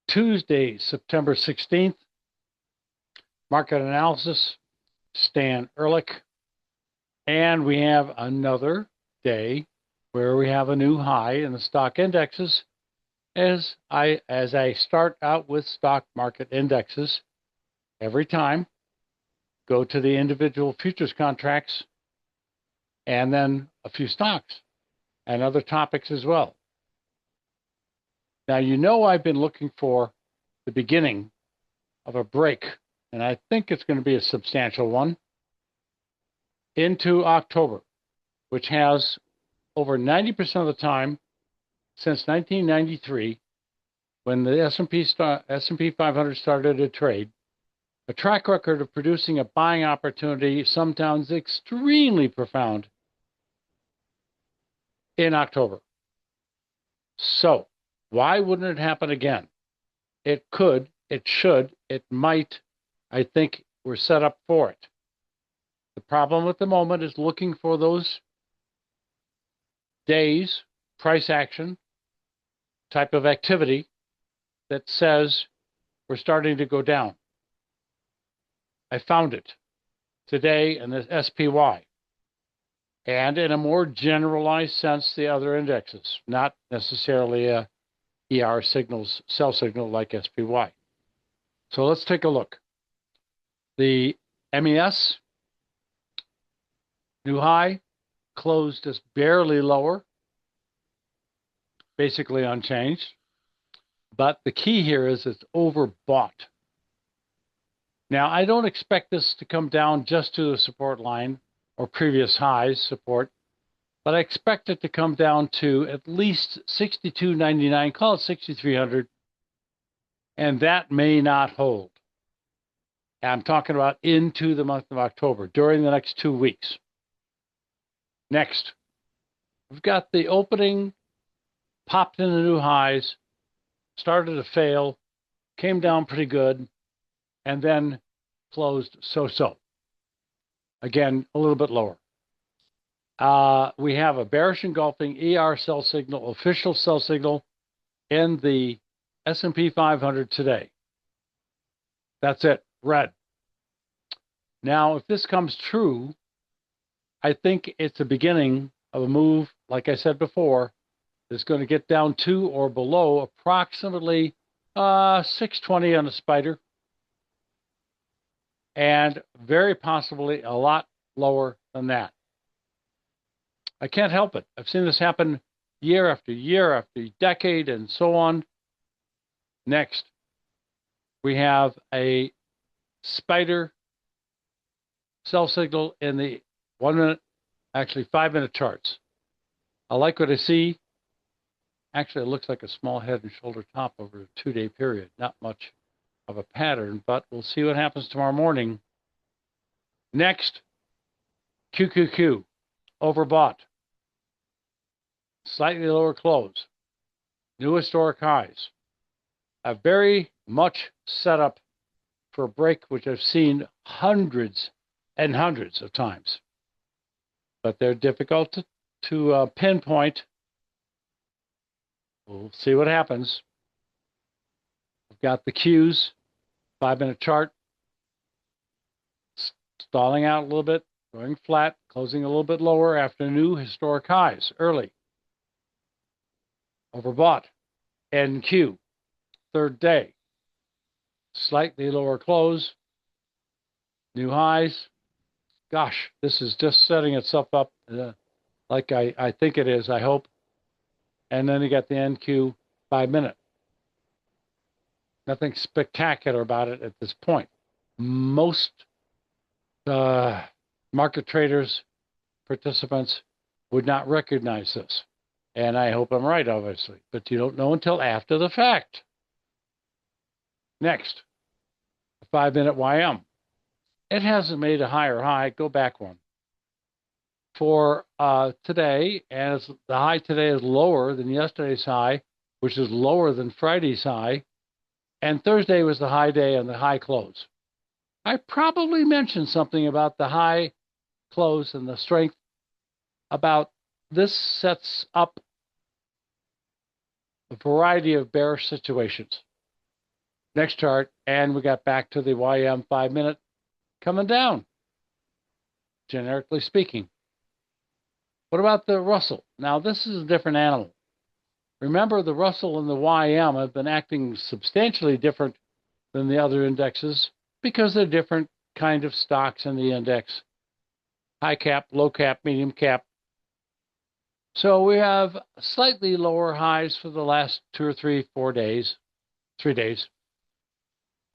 Tuesday, September 16th. Market analysis, Stan Ehrlich. And we have another day where we have a new high in the stock indexes. As I start out with stock market indexes, every time, go to the individual futures contracts and then a few stocks and other topics as well. Now, you know I've been looking for the beginning of a break, and I think it's going to be a substantial one, into October, which has over 90% of the time since 1993, when the S&P 500 started to trade, a track record of producing a buying opportunity, sometimes extremely profound, in October. So, why wouldn't it happen again? It could, it should, it might. I think we're set up for it. The problem at the moment is looking for those days, price action, type of activity that says we're starting to go down. I found it today in the SPY, and in a more generalized sense, the other indexes, not necessarily a ER signals, sell signal like SPY. So let's take a look. The MES, new high, closed just barely lower, basically unchanged. But the key here is it's overbought. Now, I don't expect this to come down just to the support line or previous highs support, but I expect it to come down to at least 62.99, call it 6,300, and that may not hold. I'm talking about into the month of October, during the next 2 weeks. Next, we've got the opening, popped into new highs, started to fail, came down pretty good, and then closed so-so. Again, a little bit lower. We have a bearish engulfing ER sell signal, official sell signal, in the S&P 500 today. That's it, red. Now, if this comes true, I think it's the beginning of a move, like I said before, that's going to get down to or below approximately 620 on a spider, and very possibly a lot lower than that. I can't help it. I've seen this happen year after year after decade and so on. Next, we have a spider sell signal in the 1 minute, actually 5 minute charts. I like what I see. Actually, it looks like a small head and shoulder top over a 2-day period. Not much of a pattern, but we'll see what happens tomorrow morning. Next, QQQ, overbought. Slightly lower close. New historic highs. A very much set up for a break, which I've seen hundreds and hundreds of times. But they're difficult to pinpoint. We'll see what happens. We've got the Qs, 5 minute chart, stalling out a little bit, going flat, closing a little bit lower after new historic highs early. Overbought. NQ, third day. Slightly lower close. New highs. Gosh, this is just setting itself up like I think it is, I hope. And then you got the NQ 5 minute. Nothing spectacular about it at this point. Most market traders, participants would not recognize this. And I hope I'm right, obviously. But you don't know until after the fact. Next, the 5 minute YM. It hasn't made a higher high. Go back one. For today, as the high today is lower than yesterday's high, which is lower than Friday's high, and Thursday was the high day and the high close. I probably mentioned something about the high close and the strength, about this sets up a variety of bearish situations. Next chart, and we got back to the YM 5-minute coming down, generically speaking. What about the Russell? Now, this is a different animal. Remember, the Russell and the YM have been acting substantially different than the other indexes because they're different kind of stocks in the index. High cap, low cap, medium cap. So we have slightly lower highs for the last 2 or 3, 4 days, 3 days,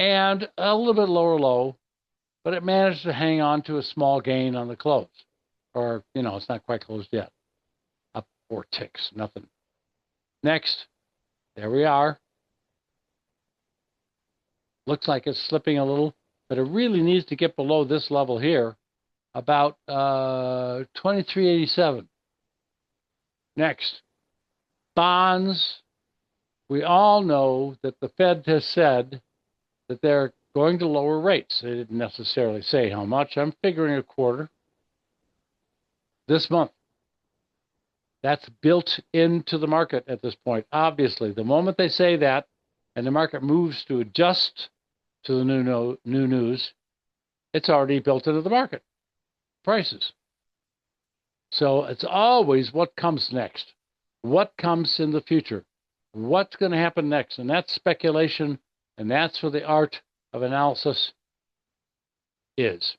and a little bit lower low, but it managed to hang on to a small gain on the close. Or, it's not quite closed yet. Up 4 ticks, nothing. Next, there we are. Looks like it's slipping a little, but it really needs to get below this level here, about 2387. Next, bonds. We all know that the Fed has said that they're going to lower rates. They didn't necessarily say how much. I'm figuring a quarter this month. That's built into the market at this point. Obviously, the moment they say that and the market moves to adjust to the new news, it's already built into the market prices. So it's always what comes next, what comes in the future, what's going to happen next. And that's speculation, and that's where the art of analysis is.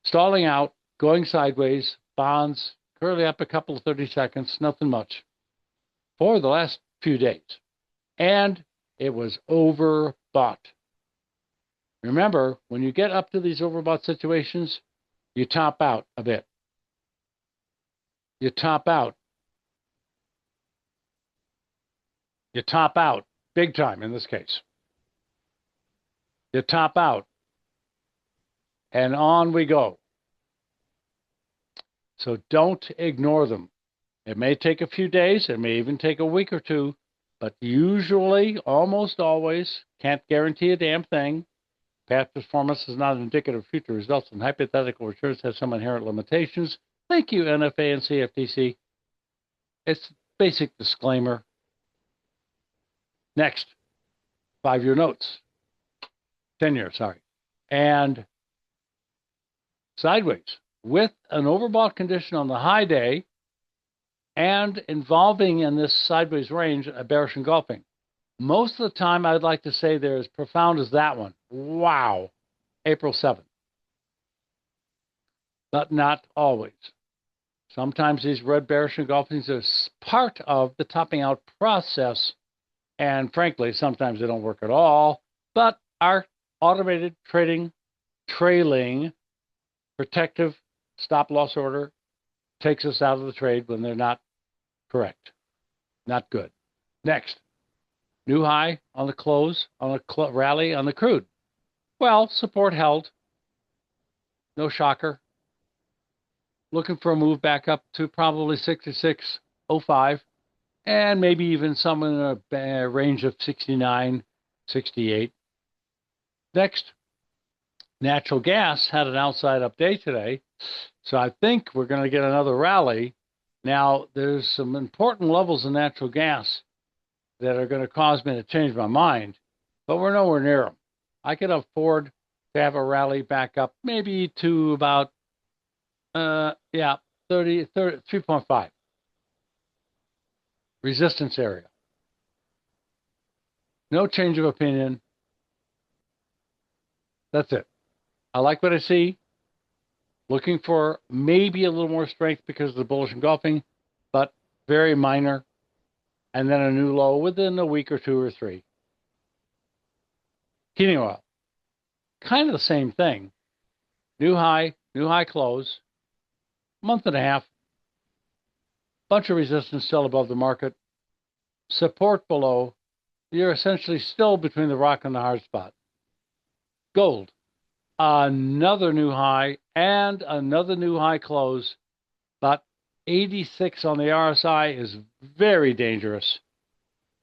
Stalling out, going sideways, bonds currently up a couple of 30 seconds, nothing much, for the last few days. And it was overbought. Remember, when you get up to these overbought situations, you top out a bit. You top out. You top out big time in this case. You top out. And on we go. So don't ignore them. It may take a few days. It may even take a week or two. But usually, almost always, can't guarantee a damn thing. Past performance is not indicative of future results, and hypothetical returns have some inherent limitations. Thank you, NFA and CFTC. It's basic disclaimer. Next, 5-year notes. 10-year, sorry. And sideways with an overbought condition on the high day and involving in this sideways range a bearish engulfing. Most of the time, I'd like to say they're as profound as that one. Wow. April 7th. But not always. Sometimes these red bearish engulfings are part of the topping out process. And frankly, sometimes they don't work at all. But our automated trading, trailing, protective stop loss order takes us out of the trade when they're not correct. Not good. Next. New high on the close, on a rally on the crude. Well, support held. No shocker. Looking for a move back up to probably 66.05 and maybe even some in a range of 69, 68. Next, natural gas had an outside up day today. So I think we're going to get another rally. Now, there's some important levels in natural gas that are going to cause me to change my mind, but we're nowhere near them. I could afford to have a rally back up maybe to about, 3.5. Resistance area. No change of opinion. That's it. I like what I see. Looking for maybe a little more strength because of the bullish engulfing, but very minor. And then a new low within a week or 2 or 3. Heating oil. Kind of the same thing. New high close. Month and a half. Bunch of resistance still above the market. Support below. You're essentially still between the rock and the hard spot. Gold. Another new high and another new high close. But 86 on the RSI is very dangerous.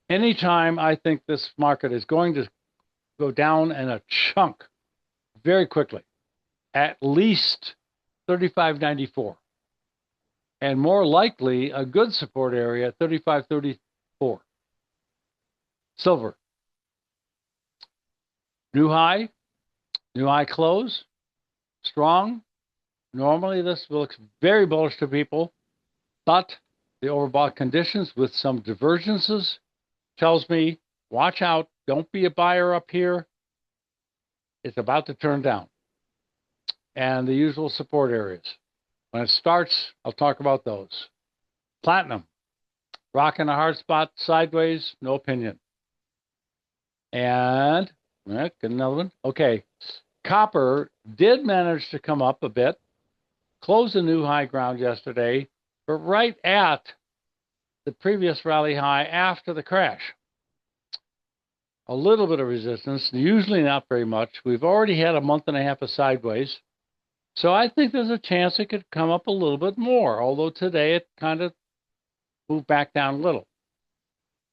Anytime I think this market is going to go down in a chunk very quickly, at least 35.94. And more likely, a good support area, 35.34. Silver. New high close, strong. Normally this looks very bullish to people, but the overbought conditions with some divergences tells me, watch out, don't be a buyer up here. It's about to turn down. And the usual support areas. When it starts, I'll talk about those. Platinum, rocking a hard spot sideways, no opinion. And get another one. Okay, copper did manage to come up a bit, closed a new high ground yesterday, but right at the previous rally high after the crash. A little bit of resistance, usually not very much. We've already had a month and a half of sideways. So I think there's a chance it could come up a little bit more, although today it kind of moved back down a little.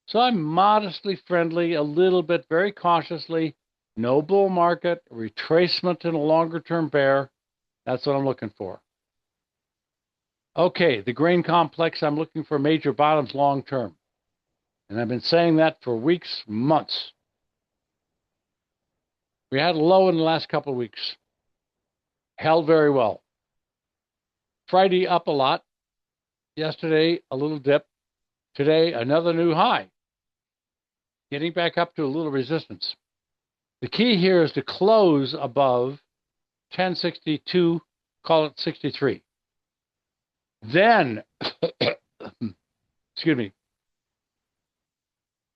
So I'm modestly friendly, a little bit, very cautiously. No bull market, retracement in a longer-term bear. That's what I'm looking for. Okay, the grain complex, I'm looking for major bottoms long-term. And I've been saying that for weeks, months. We had a low in the last couple of weeks. Held very well. Friday up a lot. Yesterday, a little dip. Today, another new high. Getting back up to a little resistance. The key here is to close above 1062, call it 63. Then, excuse me,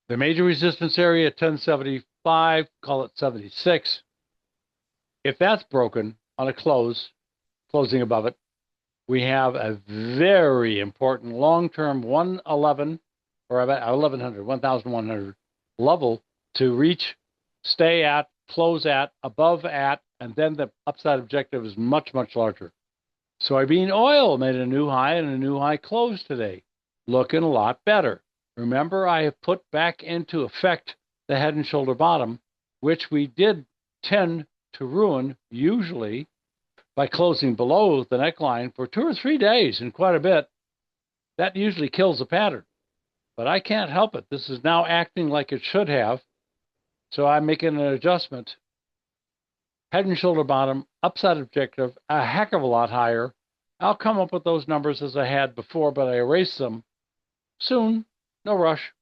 the major resistance area, 1075, call it 76. If that's broken on a closing above it, we have a very important long-term 111 or about 1100 level to reach, stay at, close at, above at, and then the upside objective is much, much larger. Soybean oil made a new high and a new high close today, looking a lot better. Remember, I have put back into effect the head and shoulder bottom, which we did tend to ruin usually by closing below the neckline for 2 or 3 days and quite a bit. That usually kills the pattern. But I can't help it. This is now acting like it should have. So I'm making an adjustment. Head and shoulder bottom, upside objective, a heck of a lot higher. I'll come up with those numbers as I had before, but I erased them soon. No rush.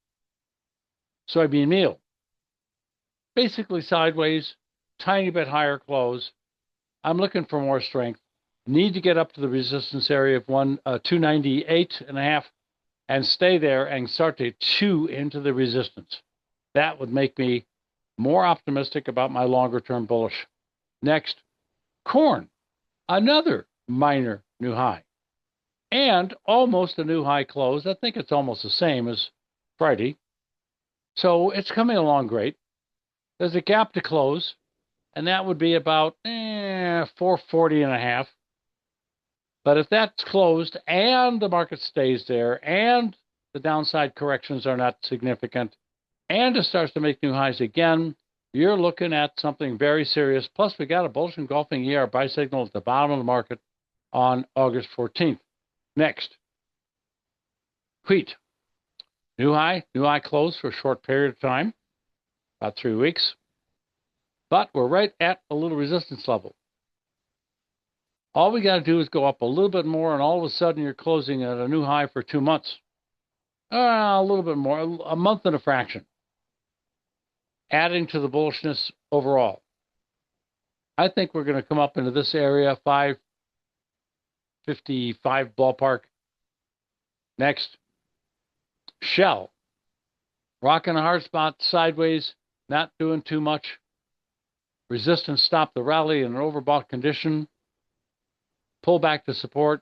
Soybean meal. Basically sideways, tiny bit higher close. I'm looking for more strength. Need to get up to the resistance area of 298.5 and stay there and start to chew into the resistance. That would make me more optimistic about my longer-term bullish. Next, corn, another minor new high, and almost a new high close. I think it's almost the same as Friday. So it's coming along great. There's a gap to close, and that would be about 440.5. But if that's closed and the market stays there and the downside corrections are not significant and it starts to make new highs again, you're looking at something very serious. Plus, we got a bullish engulfing ER buy signal at the bottom of the market on August 14th. Next, wheat. New high close for a short period of time, about 3 weeks. But we're right at a little resistance level. All we got to do is go up a little bit more, and all of a sudden you're closing at a new high for 2 months. A little bit more, a month and a fraction. Adding to the bullishness overall. I think we're going to come up into this area, 555 ballpark. Next, Shell. Rocking a hard spot sideways, not doing too much. Resistance stopped the rally in an overbought condition. Pull back to support,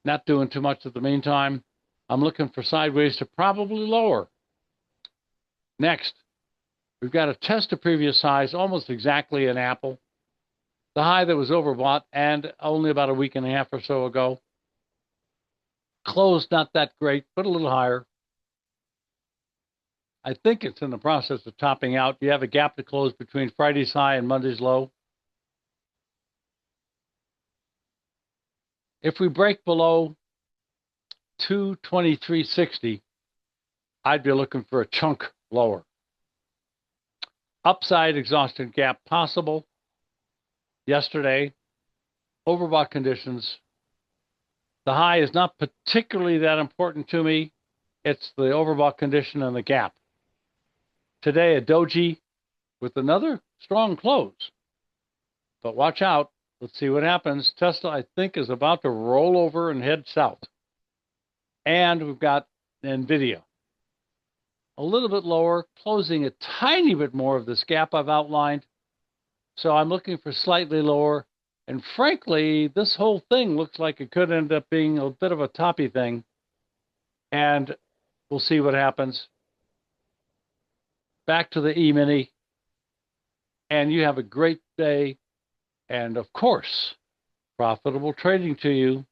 not doing too much at the meantime. I'm looking for sideways to probably lower. Next, we've got a test of previous highs, almost exactly an apple. The high that was overbought and only about a week and a half or so ago. Closed not that great, but a little higher. I think it's in the process of topping out. You have a gap to close between Friday's high and Monday's low. If we break below 223.60, I'd be looking for a chunk lower. upside exhaustion gap possible yesterday, overbought conditions. The high is not particularly that important to me. It's the overbought condition and the gap. Today, a doji with another strong close. But watch out. Let's see what happens. Tesla, I think, is about to roll over and head south. And we've got NVIDIA. A little bit lower, closing a tiny bit more of this gap I've outlined. So I'm looking for slightly lower. And frankly, this whole thing looks like it could end up being a bit of a toppy thing. And we'll see what happens. Back to the E-mini. And you have a great day. And of course, profitable trading to you.